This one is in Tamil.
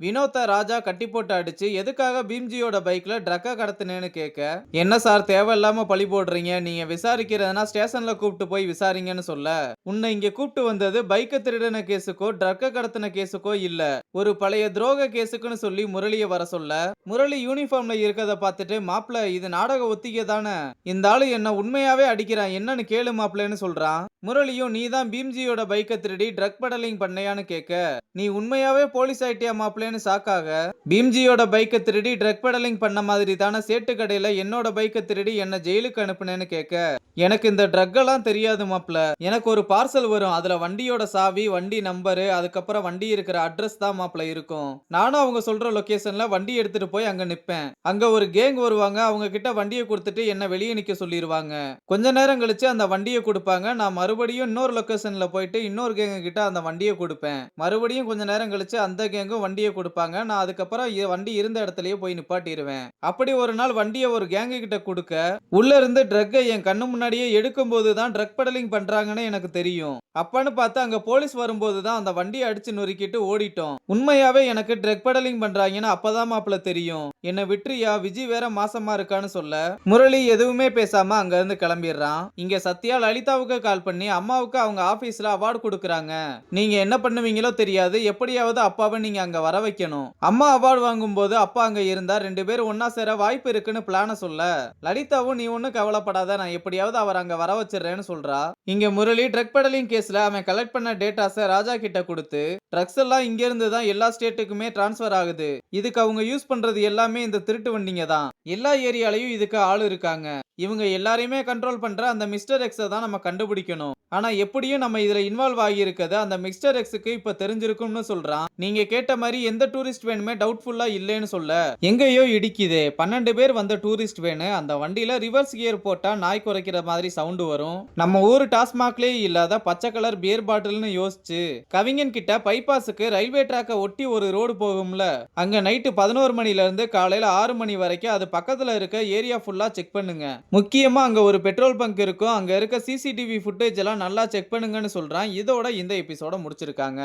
வினோத்த ராஜா கட்டி போட்டு அடிச்சு எதுக்காக பீம்ஜியோட பைக்ல ட்ரக்க கடத்தினேன்னு கேட்க, என்ன சார் தேவையில்லாம பழி போடுறீங்க, நீங்க விசாரிக்கிறதுனா ஸ்டேஷன்ல கூப்பிட்டு போய் விசாரிங்கன்னு சொல்ல, உன்னை இங்க கூப்பிட்டு வந்தது பைக்க திருடின கேஸுக்கோ ட்ரக்க கடத்தின கேஸுக்கோ இல்ல, ஒரு பழைய துரோக கேஸுக்குன்னு சொல்லி முரளிய வர சொல்ல, முரளி யூனிஃபார்ம்ல இருக்கத பார்த்துட்டு, மாப்ள இது நாடக ஒத்திகை தானே, இந்த ஆளு என்ன உண்மையாவே அடிக்கிறான் என்னன்னு கேளு மாப்ளன்னு சொல்றான். முரளியும் நீ தான் பீம்ஜியோட பைக்க திருடி ட்ரக் பெடலிங் பண்ணையான்னு கேட்க, நீ உண்மையாவே போலீஸ் ஆயிட்டியா மாப்ளன்னு ஷாக்காக, பீம்ஜியோட பைக்க திருடி ட்ரக் பெடலிங் பண்ண மாதிரி தானே சேட்டு கடையில என்னோட பைக்க திருடி என்ன ஜெயிலுக்கு அனுப்புனேன்னு கேட்க, எனக்கு இந்த ட்ரக் எல்லாம் தெரியாது மாப்ள, எனக்கு ஒரு பார்சல் வரும், அதுல வண்டியோட சாவி, வண்டி நம்பரு, அதுக்கப்புறம் வண்டி இருக்கிற அட்ரஸ் தான் மாப்ள இருக்கும், நானும் அவங்க சொல்ற லொகேஷன்ல வண்டி எடுத்துட்டு போய் அங்க நிப்பேன், அங்க ஒரு கேங் வருவாங்க, அவங்க கிட்ட வண்டியை கொடுத்துட்டு என்ன வெளியே நிக்க சொல்லிடுவாங்க, கொஞ்ச நேரம் கழிச்சு அந்த வண்டியை கொடுப்பாங்க, நான் மறுபடியும் இன்னொரு லொகேஷன்ல போயிட்டு இன்னொரு கேங்க கிட்ட அந்த வண்டியை கொடுப்பேன், மறுபடியும் கொஞ்ச நேரம் கழிச்சு அந்த கேங்கும் வண்டியை கொடுப்பாங்க, நான் அதுக்கப்புறம் வண்டி இருந்த இடத்துலயே போய் நிப்பாட்டிடுவேன், அப்படி ஒரு நாள் வண்டியை ஒரு கேங்கு கிட்ட கொடுக்க, உள்ள இருந்து ட்ரக்கை என் கண்ணு முன்னாடியே எடுக்கும் போதுதான் ட்ரக் பெடலிங் பண்றாங்கன்னு எனக்கு தெரியும், அப்பன்னு பார்த்து அங்க போலீஸ் வரும்போது தான் அந்த வண்டியை அடிச்சு நொறுக்கிட்டு ஓடிட்டோம், உண்மையாவே எனக்கு ட்ரக் பெடலிங் பண்றாங்கன்னு அப்பதான் மாப்பிள்ள தெரியும், என்ன விட்டுறியா விஜய் வேற மாசமா இருக்கான்னு சொல்ல, முரளி எதுவுமே பேசாம அங்க இருந்து கிளம்பிடுறான். இங்க சத்யா லலிதாவுக்கு கால் பண்ணி அம்மாவுக்கு அவங்க ஆபீஸ்ல அவார்டு கொடுக்கறாங்க, நீங்க என்ன பண்ணுவீங்களோ தெரியாது, எப்படியாவது அப்பாவை நீங்க அங்க வர வைக்கணும், அம்மா அவார்டு வாங்கும் போது அப்பா அங்க இருந்தா 2 பேரும் ஒன்னா சேர வாய்ப்பு இருக்குன்னு பிளான சொல்ல, லலிதாவும் நீ ஒன்னும் கவலைப்படாத நான் எப்படியாவது அவர் அங்க வர வச்சிடறேன்னு சொல்றா. இங்க முரளி ட்ரக் பெடலிங் கேஸ்ல அவன் கலெக்ட் பண்ண டேட்டாஸ ராஜா கிட்ட கொடுத்து, ட்ரக்ஸ் எல்லாம் இங்க இருந்து தான் எல்லா ஸ்டேட்டுக்குமே டிரான்ஸ்பர் ஆகுது, இதுக்கு அவங்க யூஸ் பண்றது எல்லாமே இந்த திருட்டு வண்டிங்க தான், எல்லா ஏரியாலையும் இதுக்கு ஆள் இருக்காங்க, இவங்க எல்லாரையுமே கண்ட்ரோல் பண்ற அந்த மிஸ்டர் எக்ஸை தான் நம்ம கண்டுபிடிக்கணும், ஆனா எப்படியும் நம்ம இதுல இன்வால்வ் ஆகி இருக்கிறது அந்த மிஸ்டர் எக்ஸுக்கு இப்ப தெரிஞ்சிருக்கும்னு சொல்றான். நீங்க கேட்ட மாதிரி எந்த டூரிஸ்ட் வேனுமே டவுட்ஃபுல்லா இல்லைன்னு சொல்ல, எங்கேயோ இடிக்குதே 12 பேர் வந்த டூரிஸ்ட் வேனு, அந்த வண்டியில ரிவர்ஸ் கியர் போட்டா நாய் குறைக்கிற மாதிரி சவுண்ட் வரும், நம்ம ஊர் டாஸ்மாக்லயே இல்லாத பச்சை கலர் பியர் பாட்டில்னு யோசிச்சு கவிஞன் கிட்ட பைபாஸுக்கு ரயில்வே ட்ராக்கை ஒட்டி ஒரு ரோடு போகும்ல, அங்க நைட்டு 11 மணில இருந்து காலையில 6 மணி வரைக்கும் அது பக்கத்துல இருக்க ஏரியா ஃபுல்லா செக் பண்ணுங்க, முக்கியமா அங்க ஒரு பெட்ரோல் பங்க் இருக்கும், அங்க இருக்க சிசிடிவி ஃபுட்டேஜ் எல்லாம் நல்லா செக் பண்ணுங்கன்னு சொல்றான். இதோட இந்த எபிசோட முடிச்சிருக்காங்க.